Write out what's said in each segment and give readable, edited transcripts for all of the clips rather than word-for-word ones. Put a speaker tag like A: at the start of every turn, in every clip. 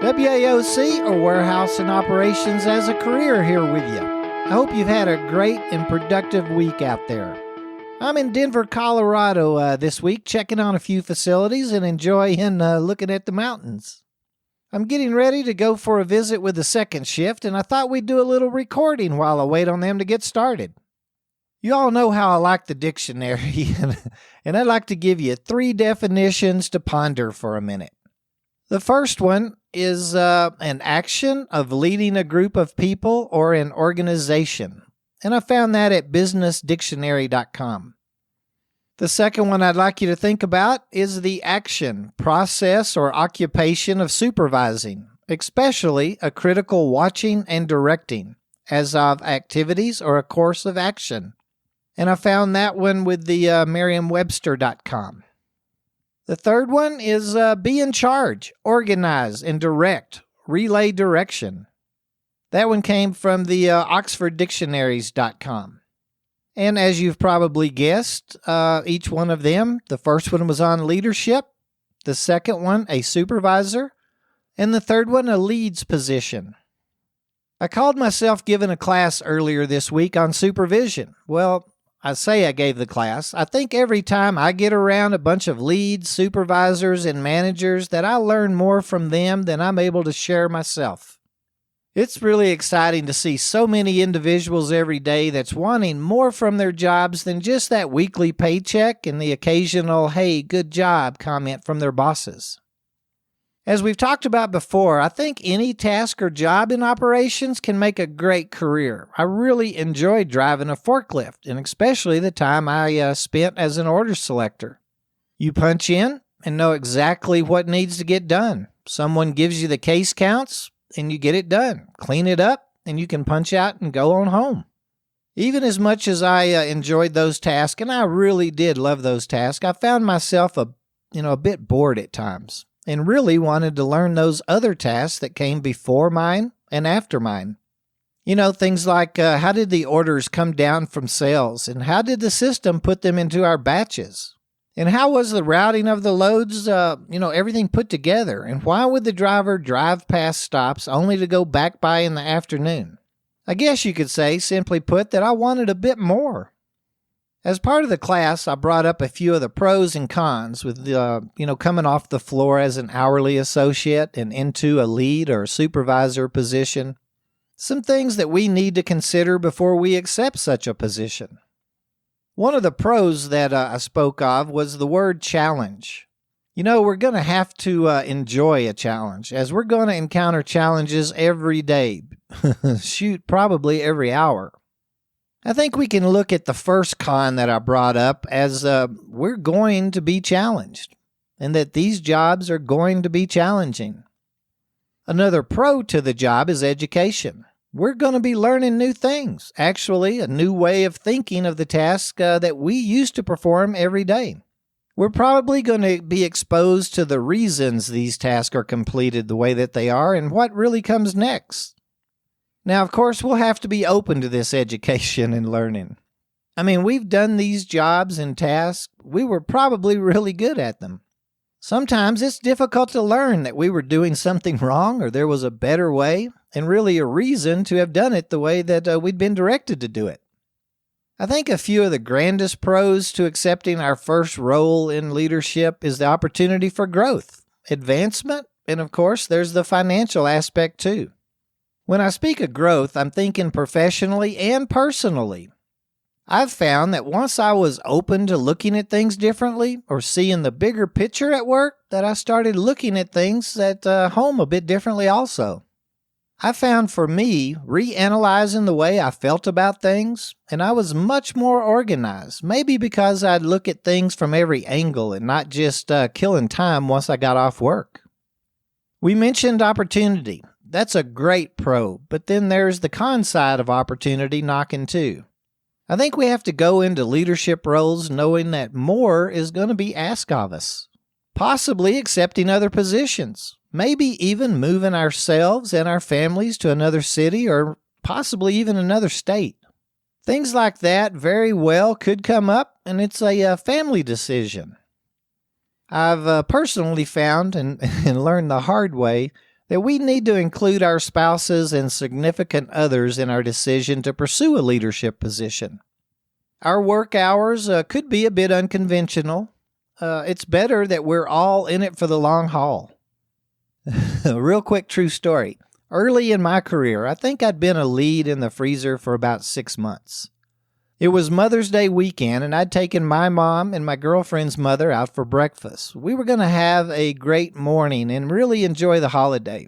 A: WAOC, or Warehouse and Operations as a Career, here with you. I hope you've had a great and productive week out there. I'm in Denver, Colorado this week, checking on a few facilities and enjoying looking at the mountains. I'm getting ready to go for a visit with the second shift, and I thought we'd do a little recording while I wait on them to get started. You all know how I like the dictionary, and I'd like to give you 3 definitions to ponder for a minute. The first one is an action of leading a group of people or an organization, and I found that at businessdictionary.com. The second one I'd like you to think about is the action, process, or occupation of supervising, especially a critical watching and directing, as of activities or a course of action. And I found that one with the Merriam-Webster.com. The third one is be in charge, organize, and direct, relay direction. That one came from the OxfordDictionaries.com. And as you've probably guessed, each one of them, the first one was on leadership, the second one a supervisor, and the third one a leads position. I called myself giving a class earlier this week on supervision. Well, I say I gave the class. I think every time I get around a bunch of leads, supervisors, and managers that I learn more from them than I'm able to share myself. It's really exciting to see so many individuals every day that's wanting more from their jobs than just that weekly paycheck and the occasional, "Hey, good job" comment from their bosses. As we've talked about before, I think any task or job in operations can make a great career. I really enjoyed driving a forklift, and especially the time I spent as an order selector. You punch in and know exactly what needs to get done. Someone gives you the case counts, and you get it done. Clean it up, and you can punch out and go on home. Even as much as I enjoyed those tasks, and I really did love those tasks, I found myself a bit bored at times, and really wanted to learn those other tasks that came before mine and after mine. Things like how did the orders come down from sales, and how did the system put them into our batches? And how was the routing of the loads, everything put together? And why would the driver drive past stops only to go back by in the afternoon? I guess you could say, simply put, that I wanted a bit more. As part of the class, I brought up a few of the pros and cons with, coming off the floor as an hourly associate and into a lead or supervisor position. Some things that we need to consider before we accept such a position. One of the pros that I spoke of was the word challenge. We're going to have to enjoy a challenge, as we're going to encounter challenges every day. Probably every hour. I think we can look at the first con that I brought up as we're going to be challenged, and that these jobs are going to be challenging. Another pro to the job is education. We're going to be learning new things, actually a new way of thinking of the task that we used to perform every day. We're probably going to be exposed to the reasons these tasks are completed the way that they are and what really comes next. Now, of course, we'll have to be open to this education and learning. We've done these jobs and tasks. We were probably really good at them. Sometimes it's difficult to learn that we were doing something wrong or there was a better way and really a reason to have done it the way that we'd been directed to do it. I think a few of the grandest pros to accepting our first role in leadership is the opportunity for growth, advancement, and of course, there's the financial aspect too. When I speak of growth, I'm thinking professionally and personally. I've found that once I was open to looking at things differently or seeing the bigger picture at work, that I started looking at things at home a bit differently also. I found for me, reanalyzing the way I felt about things, and I was much more organized, maybe because I'd look at things from every angle and not just killing time once I got off work. We mentioned opportunity. That's a great pro, but then there's the con side of opportunity knocking too. I think we have to go into leadership roles knowing that more is going to be asked of us, possibly accepting other positions, maybe even moving ourselves and our families to another city or possibly even another state. Things like that very well could come up, and it's a family decision. I've personally found and learned the hard way that we need to include our spouses and significant others in our decision to pursue a leadership position. Our work hours could be a bit unconventional. It's better that we're all in it for the long haul. A real quick true story. Early in my career, I think I'd been a lead in the freezer for about 6 months. It was Mother's Day weekend, and I'd taken my mom and my girlfriend's mother out for breakfast. We were going to have a great morning and really enjoy the holiday.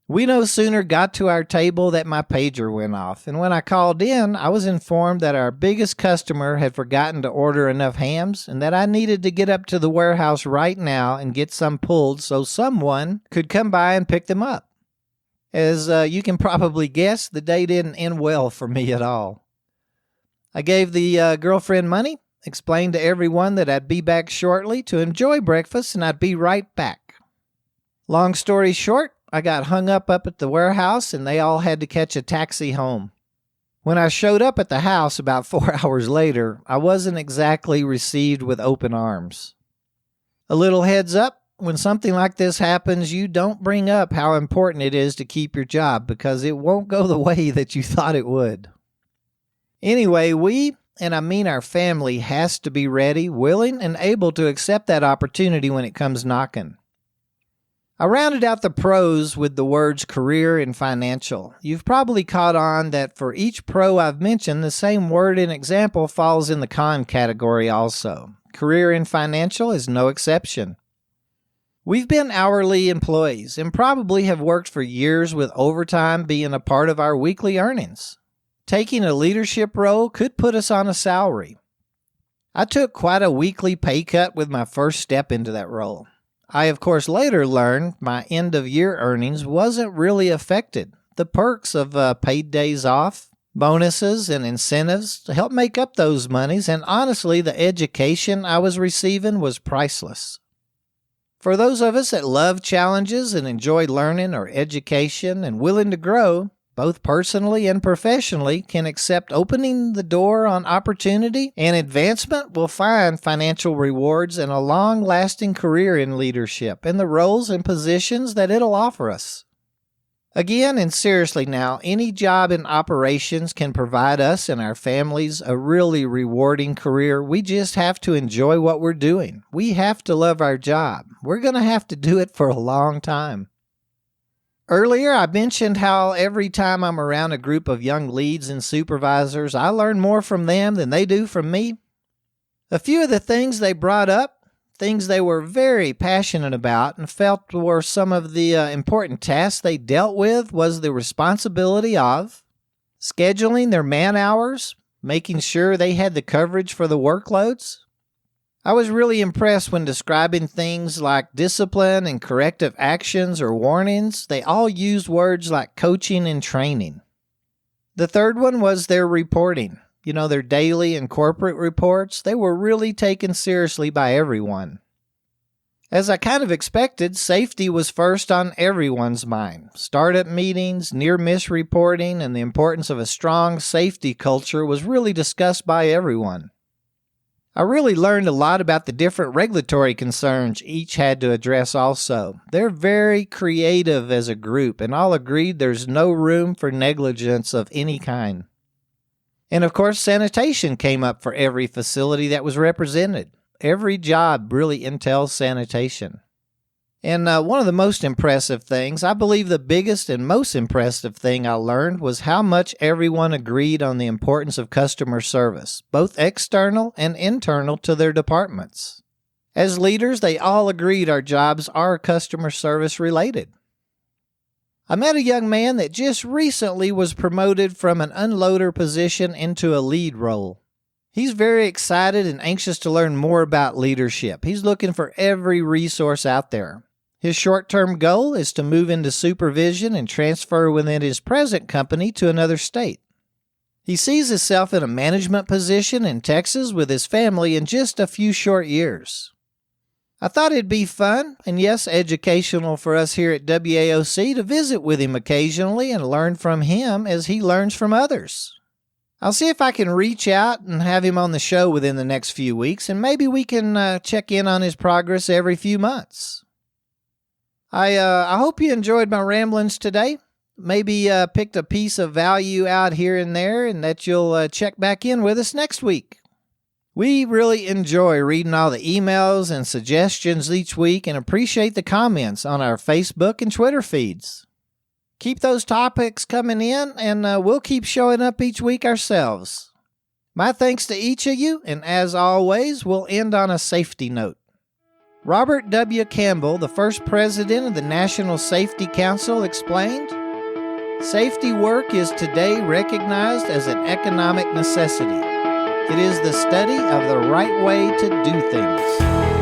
A: We no sooner got to our table that my pager went off, and when I called in, I was informed that our biggest customer had forgotten to order enough hams and that I needed to get up to the warehouse right now and get some pulled so someone could come by and pick them up. As you can probably guess, the day didn't end well for me at all. I gave the girlfriend money, explained to everyone that I'd be back shortly to enjoy breakfast, and I'd be right back. Long story short, I got hung up at the warehouse, and they all had to catch a taxi home. When I showed up at the house about 4 hours later, I wasn't exactly received with open arms. A little heads up, when something like this happens, you don't bring up how important it is to keep your job because it won't go the way that you thought it would. Anyway, we, and I mean our family, has to be ready, willing, and able to accept that opportunity when it comes knocking. I rounded out the pros with the words career and financial. You've probably caught on that for each pro I've mentioned, the same word and example falls in the con category also. Career and financial is no exception. We've been hourly employees and probably have worked for years with overtime being a part of our weekly earnings. Taking a leadership role could put us on a salary. I took quite a weekly pay cut with my first step into that role. I, of course, later learned my end-of-year earnings wasn't really affected. The perks of paid days off, bonuses, and incentives to help make up those monies, and honestly, the education I was receiving was priceless. For those of us that love challenges and enjoy learning or education and willing to grow, both personally and professionally, can accept opening the door on opportunity and advancement will find financial rewards and a long-lasting career in leadership and the roles and positions that it'll offer us. Again, and seriously now, any job in operations can provide us and our families a really rewarding career. We just have to enjoy what we're doing. We have to love our job. We're going to have to do it for a long time. Earlier, I mentioned how every time I'm around a group of young leads and supervisors, I learn more from them than they do from me. A few of the things they brought up, things they were very passionate about and felt were some of the important tasks they dealt with, was the responsibility of scheduling their man hours, making sure they had the coverage for the workloads. I was really impressed when describing things like discipline and corrective actions or warnings. They all used words like coaching and training. The third one was their reporting. Their daily and corporate reports. They were really taken seriously by everyone. As I kind of expected, safety was first on everyone's mind. Startup meetings, near-miss reporting, and the importance of a strong safety culture was really discussed by everyone. I really learned a lot about the different regulatory concerns each had to address also. They're very creative as a group, and all agreed there's no room for negligence of any kind. And of course, sanitation came up for every facility that was represented. Every job really entails sanitation. And one of the most impressive things, I believe the biggest and most impressive thing I learned was how much everyone agreed on the importance of customer service, both external and internal to their departments. As leaders, they all agreed our jobs are customer service related. I met a young man that just recently was promoted from an unloader position into a lead role. He's very excited and anxious to learn more about leadership. He's looking for every resource out there. His short-term goal is to move into supervision and transfer within his present company to another state. He sees himself in a management position in Texas with his family in just a few short years. I thought it'd be fun, and yes, educational for us here at WAOC to visit with him occasionally and learn from him as he learns from others. I'll see if I can reach out and have him on the show within the next few weeks, and maybe we can check in on his progress every few months. I hope you enjoyed my ramblings today. Maybe picked a piece of value out here and there, and that you'll check back in with us next week. We really enjoy reading all the emails and suggestions each week and appreciate the comments on our Facebook and Twitter feeds. Keep those topics coming in, and we'll keep showing up each week ourselves. My thanks to each of you, and as always, we'll end on a safety note. Robert W. Campbell, the first president of the National Safety Council, explained, "Safety work is today recognized as an economic necessity. It is the study of the right way to do things."